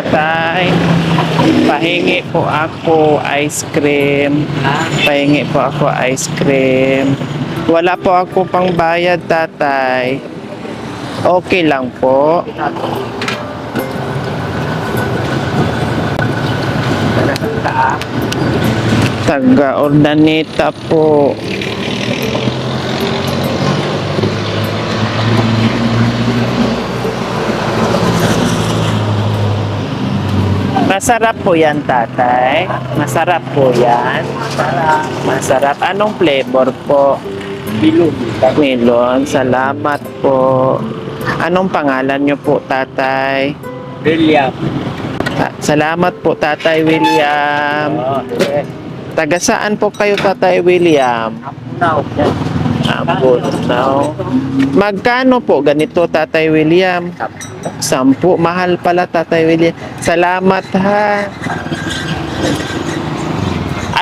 Tatay, pahingi po ako ice cream. Pahingi po ako ice cream. Wala po ako pang bayad, tatay. Okay lang po. Taga Ordaneta po. Masarap po yan, tatay. Masarap po yan. Masarap. Anong flavor po? Bilog. Melon. Salamat po. Anong pangalan nyo po, tatay? William. Salamat po, Tatay William. Okay. Taga saan po kayo, Tatay William? Now. Now. Magkano po ganito, Tatay William? 10. Mahal pala, Tatay William. Salamat, ha.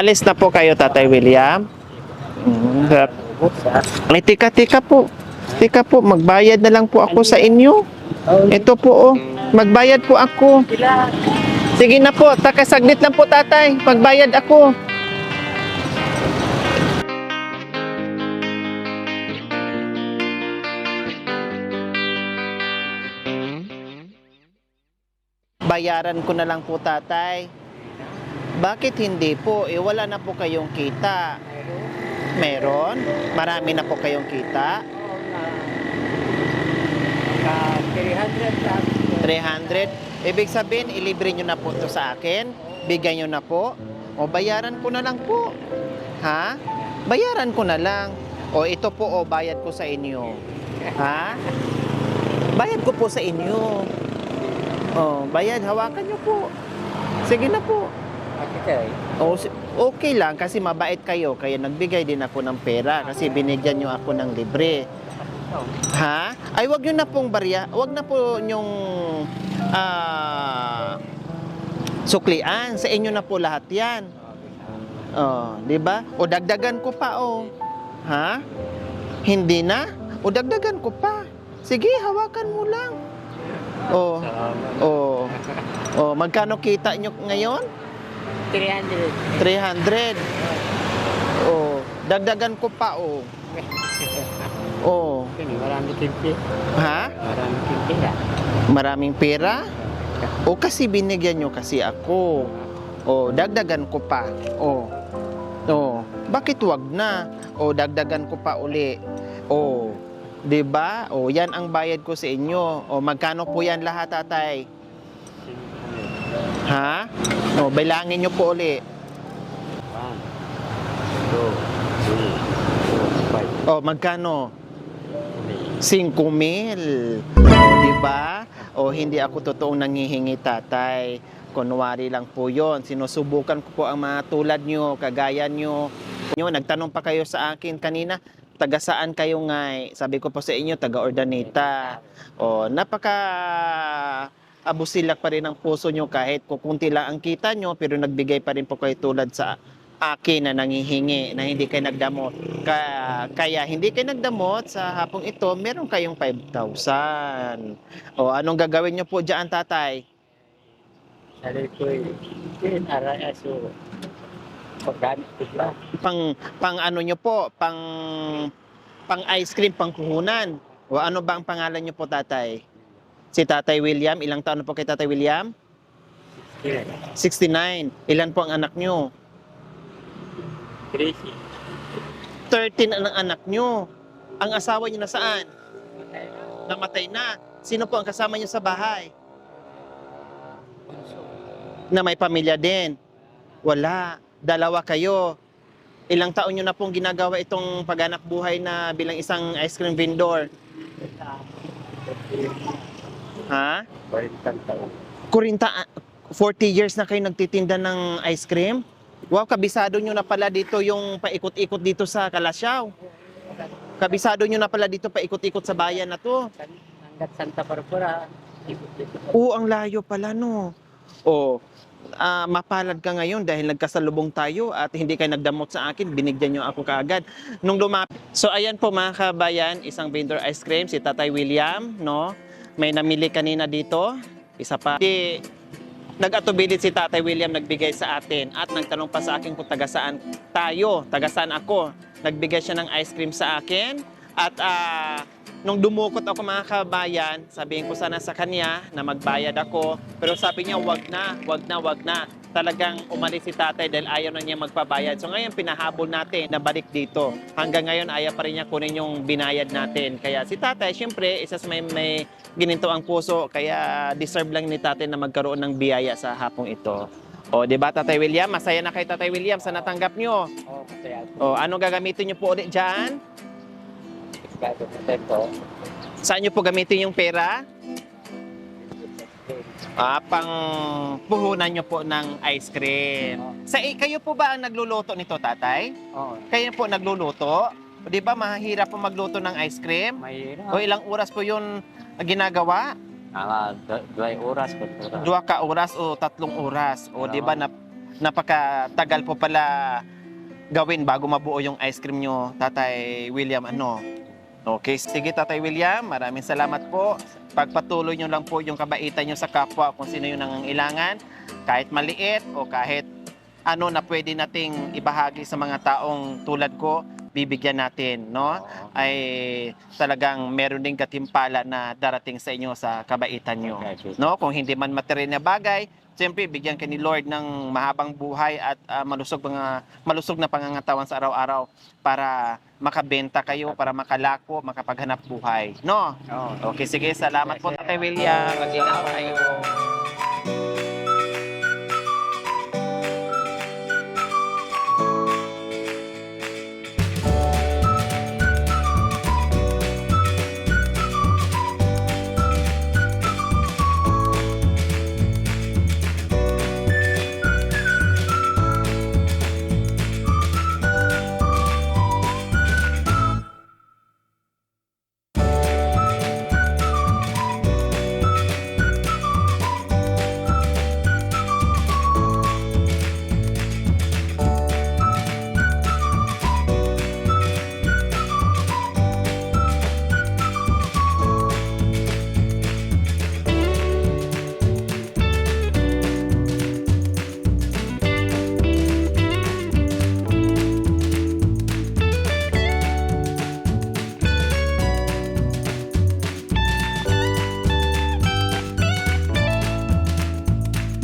Alis na po kayo, Tatay William. Ay, tika po. Tika po, magbayad na lang po ako sa inyo. Ito po, oh. Magbayad po ako. Sige na po, saglit lang po, tatay. Magbayad ako. Bayaran ko na lang po, tatay. Bakit hindi po? Wala na po kayong kita. Meron? Marami na po kayong kita? 300? Ibig sabihin, ilibre nyo na po ito sa akin? Bigay nyo na po? O bayaran ko na lang po? Ha? Bayaran ko na lang. O ito po, o bayad ko sa inyo. Ha? Bayad ko po sa inyo. O, bayad, hawakan nyo po. Sige na po. O, okay lang kasi mabait kayo. Kaya nagbigay din ako ng pera kasi binigyan nyo ako ng libre. Ha? Ay, wag nyo na pong wag na po nyong suklian. Sa inyo na po lahat yan. Oh, di ba? O dagdagan ko pa, oh. Ha? Hindi na? O dagdagan ko pa. Sige, hawakan mo lang. Oh. Oh. Oh, magkano kita nyo ngayon? 300. 300. Oh, dagdagan ko pa, oh. Oh. Maraming kinti. Ha? Maraming kinti na. Maraming pera? O kasi binigyan nyo kasi ako. O, dagdagan ko pa. O. O, bakit wag na? O, dagdagan ko pa uli. O, 'di ba? O, yan ang bayad ko sa inyo. O, magkano po yan lahat, tatay? Ha? O, bilangin nyo po uli. 1, 2, 3, 4, 5. O, magkano? 5,000. Di ba? O hindi ako totoong nanghihingi, tatay. Kunwari lang po yon. Sinusubukan ko po ang mga tulad nyo, kagaya nyo. Nagtanong pa kayo sa akin kanina, taga saan kayo nga? Sabi ko po sa inyo, taga Ordaneta. O, napaka abusilak pa rin ang puso nyo kahit kukunti lang ang kita nyo, pero nagbigay pa rin po kayo tulad sa akin na nangihingi na hindi kayo nagdamot. Kaya hindi kayo nagdamot sa hapong ito, meron kayong 5,000. O anong gagawin nyo po dyan, tatay? Sabi ko, aray aso. Paggamit ko ba? Pang ano nyo po, pang ice cream, pang kuhunan. O ano ba ang pangalan nyo po, tatay? Si Tatay William, ilang taon na po kay Tatay William? 69. Ilan po ang anak nyo? 13 ang anak nyo. Ang asawa nyo nasaan? Namatay na. Sino po ang kasama nyo sa bahay? Na may pamilya din? Wala. 2 kayo. Ilang taon nyo na pong ginagawa itong pag-anak buhay na bilang isang ice cream vendor? Ha? 40 years na kayo nagtitinda ng ice cream? Wow, kabisado nyo na pala dito yung paikot-ikot dito sa Kalasyaw. Kabisado nyo na pala dito paikot-ikot sa bayan na to. Hanggat Santa Barbara. Oo, ang layo pala, no. O, mapalad ka ngayon dahil nagkasalubong tayo at hindi kayo nagdamot sa akin, binigyan nyo ako kaagad. Nung lumapit. So, ayan po mga kabayan, isang vendor ice cream, si Tatay William, no. May namili kanina dito. Isa pa. nag-atubilid si Tatay William, nagbigay sa atin at nagtanong pa sa akin kung taga saan tayo, taga saan ako. Nagbigay siya ng ice cream sa akin at nung dumukot ako mga kabayan, sabihin ko sana sa kanya na magbayad ako. Pero sabi niya, wag na, wag na, wag na. Talagang umalis si tatay dahil ayaw na niya magpabayad. So ngayon pinahabol natin na balik dito. Hanggang ngayon ayaw pa rin niya kunin yung binayad natin. Kaya si tatay, syempre, isa sa may gininto ang puso. Kaya deserve lang ni tatay na magkaroon ng biyaya sa hapong ito. O, di ba Tatay William? Masaya na kay Tatay William sa natanggap nyo. Oo, masaya O, po. ano gagamitin nyo po ulit dyan? Gagamitin po. Saan nyo po gamitin yung pera? Pang puhunan nyo po ng ice cream. Kayo po ba ang nagluluto nito, tatay? Oo, Kayo po nagluluto? O, di ba mahirap po magluto ng ice cream? mahirap. O ilang oras po yun ginagawa? 2 oras po. 2 ka oras o 3 oras? O di ba napakatagal po pala gawin bago mabuo yung ice cream nyo, Tatay William, ano? Okay, sige Tatay William, maraming salamat po. Pagpatuloy nyo lang po yung kabaitan nyo sa kapwa kung sino yung nangangailangan, kahit maliit o kahit ano na pwede nating ibahagi sa mga taong tulad ko, bibigyan natin, no? Ay talagang meron ding gatimpala na darating sa inyo sa kabaitan nyo. No? Kung hindi man material na bagay, siyempre bigyan ka ni Lord ng mahabang buhay at malusog na pangangatawan sa araw-araw para makabenta kayo, para makalako, makapaghanap buhay. No? Oo. Okay, sige. Salamat po, Tatay William. Mag-ingat kayo.